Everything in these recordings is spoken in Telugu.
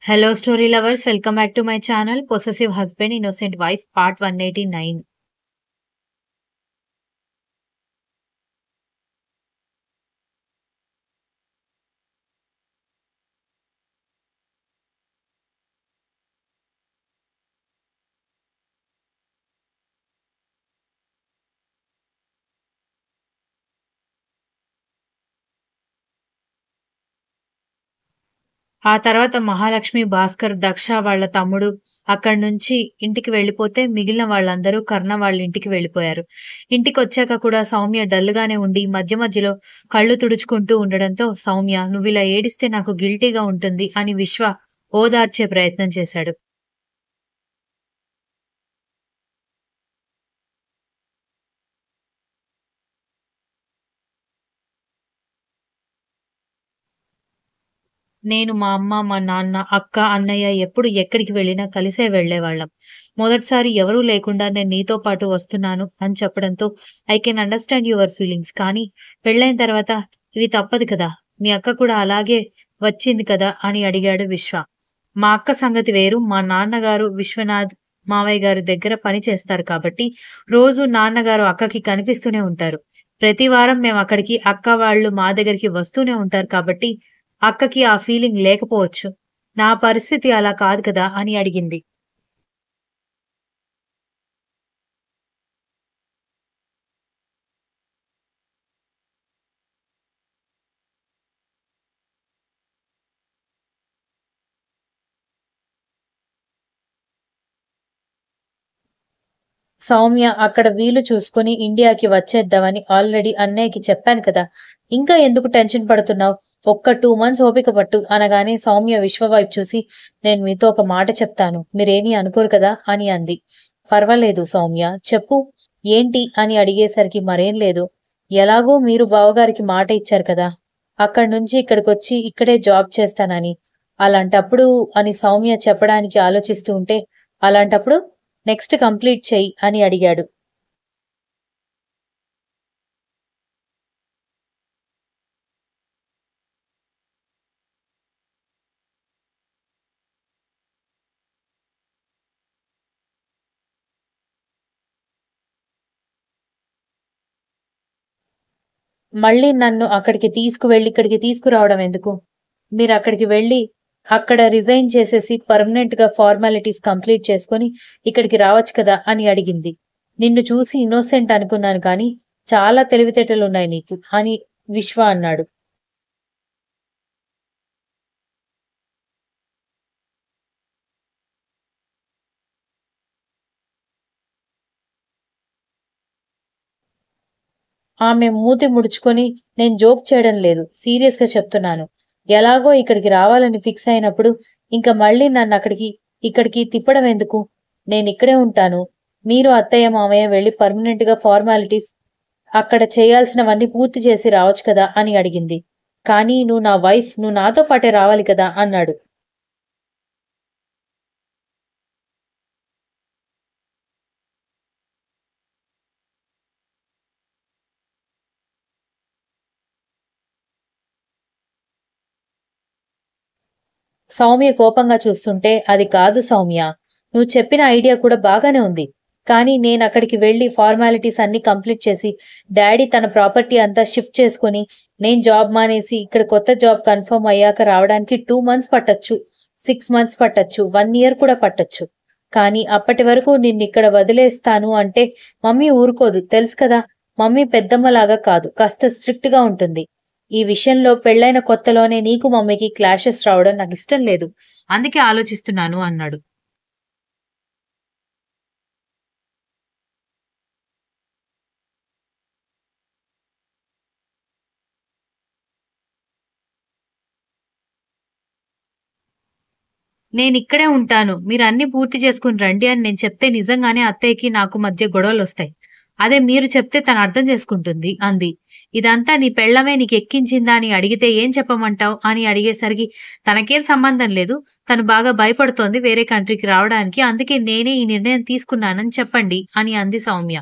Hello, story lovers. Welcome back to my channel, Possessive Husband, Innocent Wife, Part 189. ఆ తర్వాత మహాలక్ష్మి, భాస్కర్, దక్ష వాళ్ళ తమ్ముడు అక్కడి నుంచి ఇంటికి వెళ్ళిపోతే మిగిలిన వాళ్ళందరూ కర్ణ వాళ్ళ ఇంటికి వెళ్ళిపోయారు. ఇంటికొచ్చాక కూడా సౌమ్య డల్‌గానే ఉండి మధ్య మధ్యలో కళ్ళు తుడుచుకుంటూ ఉండడంతో, "సౌమ్య, నువ్విలా ఏడిస్తే నాకు గిల్టీగా ఉంటుంది" అని విశ్వ ఓదార్చే ప్రయత్నం చేశాడు. నేను, మా అమ్మ, మా నాన్న, అక్క, అన్నయ్య ఎప్పుడు ఎక్కడికి వెళ్ళినా కలిసే వెళ్ళేవాళ్ళం. మొదటిసారి ఎవరూ లేకుండా నేను నీతో పాటు వస్తున్నాను అని చెప్పడంతో I can understand your feelings. కానీ పెళ్ళైన తర్వాత ఇవి తప్పదు కదా! మీ అక్క కూడా అలాగే వచ్చింది కదా! అని అడిగాడు విశ్వ. మా అక్క సంగతి వేరు. మా నాన్నగారు విశ్వనాథ్ మావయ్య గారి దగ్గర పని చేస్తారు కాబట్టి రోజూ నాన్నగారు అక్కకి కనిపిస్తూనే ఉంటారు. ప్రతి వారం మేమక్కడికి, అక్క వాళ్ళు మా దగ్గరికి వస్తూనే ఉంటారు కాబట్టి అక్కకి ఆ ఫీలింగ్ లేకపోవచ్చు. నా పరిస్థితి అలా కాదు కదా! అని అడిగింది. సౌమ్య అక్కడ వీలు చూసుకొని ఇండియాకి వచ్చేద్దామని ఆల్రెడీ అన్నయ్యకి చెప్పాను కదా! ఇంకా ఎందుకు టెన్షన్ పడుతున్నావు? ఒక్క 2 మంత్స్ ఓపిక పట్టు అనగానే సౌమ్య విశ్వ వైపు చూసి, నేను మీతో ఒక మాట చెప్తాను. మీరేమీ అనుకోరు కదా! అని అంది. పర్వాలేదు సౌమ్య, చెప్పు. ఏంటి అని అడిగేసరికి మరేం లేదు. ఎలాగో మీరు బావగారికి మాట ఇచ్చారు కదా! అక్కడి నుంచి ఇక్కడికొచ్చి ఇక్కడే జాబ్ చేస్తానని. అలాంటప్పుడు అని సౌమ్య చెప్పడానికి ఆలోచిస్తూ ఉంటే, అలాంటప్పుడు నెక్స్ట్ కంప్లీట్ చెయ్యి అని అడిగాడు. మళ్ళీ నన్ను అక్కడికి తీసుకువెళ్ళి ఇక్కడికి తీసుకురావడం ఎందుకు? మీరక్కడికి వెళ్ళి అక్కడ రిజైన్ చేసేసి పర్మనెంట్‌గా ఫార్మాలిటీస్ కంప్లీట్ చేసుకొని ఇక్కడికి రావచ్చు కదా! అని అడిగింది. నిన్ను చూసి ఇన్నోసెంట్ అనుకున్నాను కానీ చాలా తెలివితేటలున్నాయి నీకు అని విశ్వ అన్నాడు. ఆమె మూతి ముడుచుకొని, నేను జోక్ చేయడం లేదు. సీరియస్‌గా చెప్తున్నాను. ఎలాగో ఇక్కడికి రావాలని ఫిక్స్ అయినప్పుడు ఇంక మళ్ళీ నన్నక్కడికి, ఇక్కడికి తిప్పడం ఎందుకు? నేనిక్కడే ఉంటాను. మీరు అత్తయ్య, మామయ్య వెళ్లి పర్మనెంట్‌గా ఫార్మాలిటీస్ అక్కడ చేయాల్సినవన్నీ పూర్తి చేసి రావచ్చు కదా! అని అడిగింది. కానీ నువ్వు నా వైఫ్. నువ్వు నాతో పాటే రావాలి కదా! అన్నాడు. సౌమ్య కోపంగా చూస్తుంటే, అది కాదు సౌమ్య. నువ్వు చెప్పిన ఐడియా కూడా బాగానే ఉంది. కానీ నేనక్కడికి వెళ్లి ఫార్మాలిటీస్ అన్నీ కంప్లీట్ చేసి, డ్యాడీ తన ప్రాపర్టీ అంతా షిఫ్ట్ చేసుకొని, నేను జాబ్ మానేసి ఇక్కడ కొత్త జాబ్ కన్ఫర్మ్ అయ్యాక రావడానికి 2 మంత్స్ పట్టొచ్చు. 6 మంత్స్ పట్టొచ్చు. 1 ఇయర్ కూడా పట్టొచ్చు. కానీ అప్పటి వరకు నిన్నిక్కడ వదిలేస్తాను అంటే మమ్మీ ఊరుకోదు. తెలుసు కదా! మమ్మీ పెద్దమ్మలాగా కాదు. కాస్త స్ట్రిక్ట్‌గా ఉంటుంది. ఈ విషయంలో పెళ్ళైన కొత్తలోనే నీకు మమ్మీకి క్లాషెస్ రావడం నాకిష్టం లేదు. అందుకే ఆలోచిస్తున్నాను అన్నాడు. నేనిక్కడే ఉంటాను. మీరన్నీ పూర్తి చేసుకొని రండి అని నేను చెప్తే నిజంగానే అత్తయ్యకి నాకు మధ్య గొడవలొస్తాయి. అదే మీరు చెప్తే తను అర్థం చేసుకుంటుంది అంది. ఇదంతా నీ పెళ్ళామే నీకెక్కించిందా అని అడిగితే ఏం చెప్పమంటావు? అని అడిగేసరికి తనకేం సంబంధం లేదు. తను బాగా భయపడుతోంది వేరే కంట్రీకి రావడానికి. అందుకే నేనే ఈ నిర్ణయం తీసుకున్నానని చెప్పండి అని అంది సౌమ్య.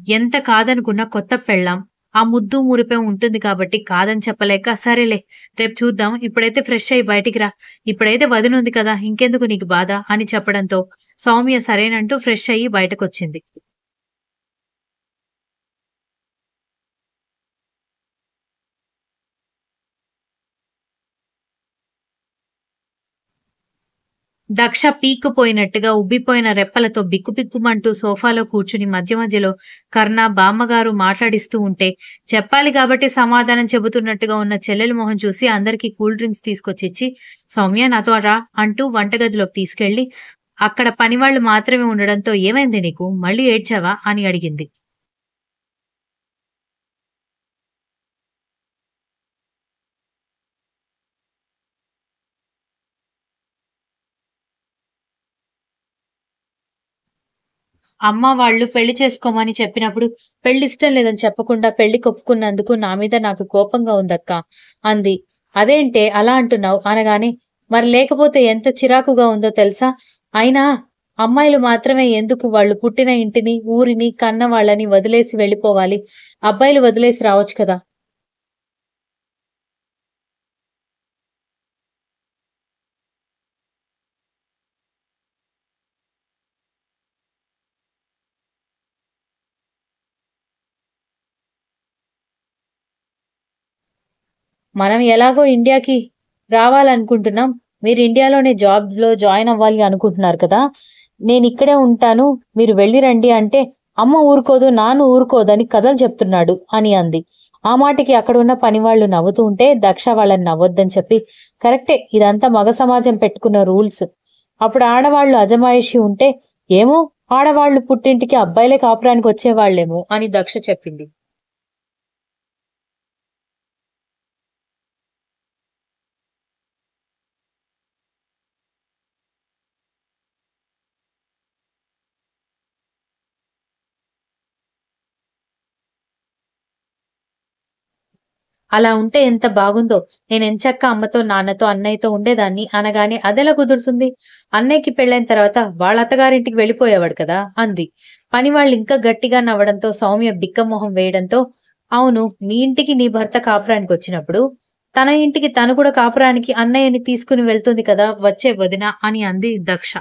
ఎంత కాదనుకున్నా కొత్త పెళ్ళాం. ఆ ముద్దు మురిపెం ఉంటుంది కాబట్టి కాదని చెప్పలేక సరేలే రేపు చూద్దాం. ఇప్పుడైతే ఫ్రెష్ అయ్యి బయటికి రా. ఇప్పుడైతే వదినుంది కదా! ఇంకెందుకు నీకు బాధ అని చెప్పడంతో సౌమ్య సరేనంటూ ఫ్రెష్ అయ్యి బయటకొచ్చింది. దక్ష పీక్కుపోయినట్టుగా ఉబ్బిపోయిన రెప్పలతో బిక్కుబిక్కుమంటూ సోఫాలో కూర్చుని మధ్య మధ్యలో కర్ణ, బామ్మగారు మాట్లాడిస్తూ ఉంటే చెప్పాలి కాబట్టి సమాధానం చెబుతున్నట్టుగా ఉన్న చెల్లెలి మొహం చూసి అందరికీ కూల్ డ్రింక్స్ తీసుకొచ్చిచ్చి "సౌమ్య నాతో రా" అంటూ వంటగదిలోకి తీసుకెళ్లి అక్కడ పనివాళ్లు మాత్రమే ఉండడంతో "ఏమైంది నీకు? మళ్ళీ ఏడ్చావా?" అని అడిగింది. అమ్మ వాళ్ళు పెళ్లి చేసుకోమని చెప్పినప్పుడు పెళ్లిష్టం లేదని చెప్పకుండా పెళ్లికి ఒప్పుకున్నందుకు నా మీద నాకు కోపంగా ఉందక్కా అంది. అదేంటే అలా అంటున్నావు అనగానే మరి లేకపోతే ఎంత చిరాకుగా ఉందో తెలుసా? అయినా అమ్మాయిలు మాత్రమే ఎందుకు వాళ్ళు పుట్టిన ఇంటిని, ఊరిని, కన్న వాళ్ళని వదిలేసి వెళ్ళిపోవాలి? అబ్బాయిలు వదిలేసి రావచ్చు కదా! మనం ఎలాగో ఇండియాకి రావాలనుకుంటున్నాం. మీరు ఇండియాలోనే జాబ్‌లో జాయిన్ అవ్వాలి అనుకుంటున్నారు కదా! నేనిక్కడే ఉంటాను. మీరు వెళ్లి రండి అంటే, అమ్మ ఊరుకోదు, నాన్న ఊరుకోదని కథలు చెప్తున్నాడు అని అంది. ఆ మాటకి అక్కడున్న పనివాళ్ళు నవ్వుతూ ఉంటే దక్ష వాళ్ళని నవ్వొద్దని చెప్పి, కరెక్టే ఇదంతా మగ సమాజం పెట్టుకున్న రూల్స్. అప్పుడు ఆడవాళ్ళు అజమాయిషీ ఉంటే, ఏమో ఆడవాళ్ళు పుట్టింటికి అబ్బాయిలే కాపురానికి వచ్చేవాళ్ళేమో అని దక్ష చెప్పింది. అలా ఉంటే ఎంత బాగుందో! నేనెంచక్కా అమ్మతో, నాన్నతో, అన్నయ్యతో ఉండేదాన్ని అనగానే అదెలా కుదురుతుంది? అన్నయ్యకి పెళ్ళైన తర్వాత వాళ్ళ అత్తగారింటికి వెళ్ళిపోయేవాడు కదా! అంది. పనివాళ్ళింకా గట్టిగా నవ్వడంతో సౌమ్య బిక్కమొహం వేయడంతో, అవును మీ ఇంటికి నీ భర్త కాపురానికొచ్చినప్పుడు, తన ఇంటికి తను కూడా కాపురానికి అన్నయ్యని తీసుకుని వెళ్తుంది కదా! వచ్చే వదిన అని అంది దక్ష.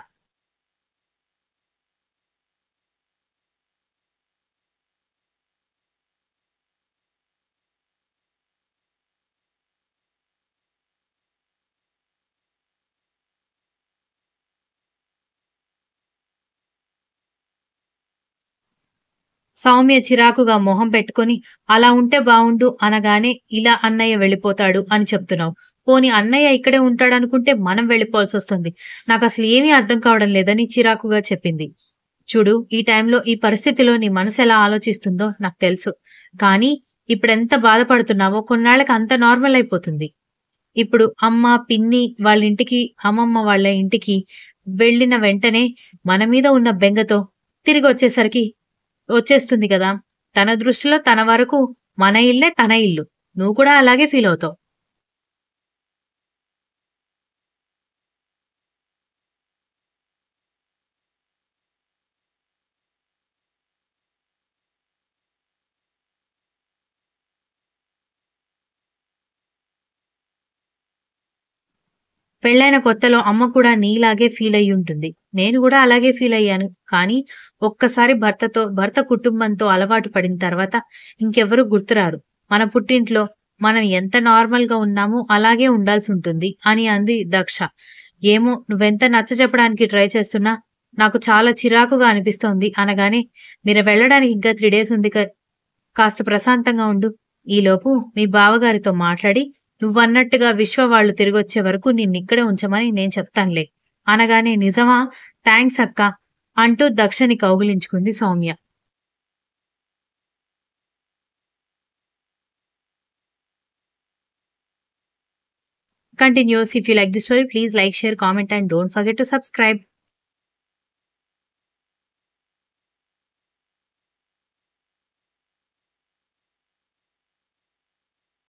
సౌమ్య చిరాకుగా మొహం పెట్టుకొని, "అలా ఉంటే బావుండు అనగానే ఇలా అన్నయ్య వెళ్ళిపోతాడు అని చెప్తున్నావు. పోనీ అన్నయ్య ఇక్కడే ఉంటాడనుకుంటే మనం వెళ్ళిపోవాల్సొస్తుంది. నాకసలు ఏమీ అర్థం కావడం లేదని" చిరాకుగా చెప్పింది. "చూడు ఈ టైంలో ఈ పరిస్థితిలో నీ మనసెలా ఆలోచిస్తుందో నాకు తెలుసు. కానీ ఇప్పుడెంత బాధపడుతున్నావో కొన్నాళ్ళకి అంతా నార్మల్ అయిపోతుంది. ఇప్పుడు అమ్మ, పిన్ని వాళ్ళింటికి, అమ్మమ్మ వాళ్ళ ఇంటికి వెళ్ళిన వెంటనే మన మీద ఉన్న బెంగతో తిరిగొచ్చేసరికి వచ్చేస్తుంది గదా! తన దృష్టిలో తన వరకు మన ఇల్లే తన ఇల్లు. నువ్వు కూడా అలాగే ఫీలవుతావు. పెళ్ళైన కొత్తలో అమ్మ కూడా నీలాగే ఫీలయ్యుంటుంది. నేను గూడా అలాగే ఫీలయ్యాను. కానీ ఒక్కసారి భర్త కుటుంబంతో అలవాటు పడిన తర్వాత ఇంకెవ్వరూ గుర్తురారు. మన పుట్టింట్లో మనం ఎంత నార్మల్‌గా ఉన్నామో అలాగే ఉండాల్సుంటుంది అని అంది దక్ష. ఏమో నువ్వెంత నచ్చచెప్పడానికి ట్రై చేస్తున్నా నాకు చాలా చిరాకుగా అనిపిస్తోంది అనగానే మీరు వెళ్ళడానికి ఇంకా 3 డేస్ ఉంది కాస్త ప్రశాంతంగా ఉండు. ఈలోపు మీ బావగారితో మాట్లాడి నువ్వన్నట్టుగా విశ్వ వాళ్ళు తిరిగొచ్చే వరకు నిన్నిక్కడే ఉంచమని నేను చెప్తానులే. అనగానే నిజమా? థాంక్స్ అక్కా! అంటూ దక్షని కౌగిలించుకుంది Soumya. Continues. If you like the story, please like, share, comment and don't forget to subscribe.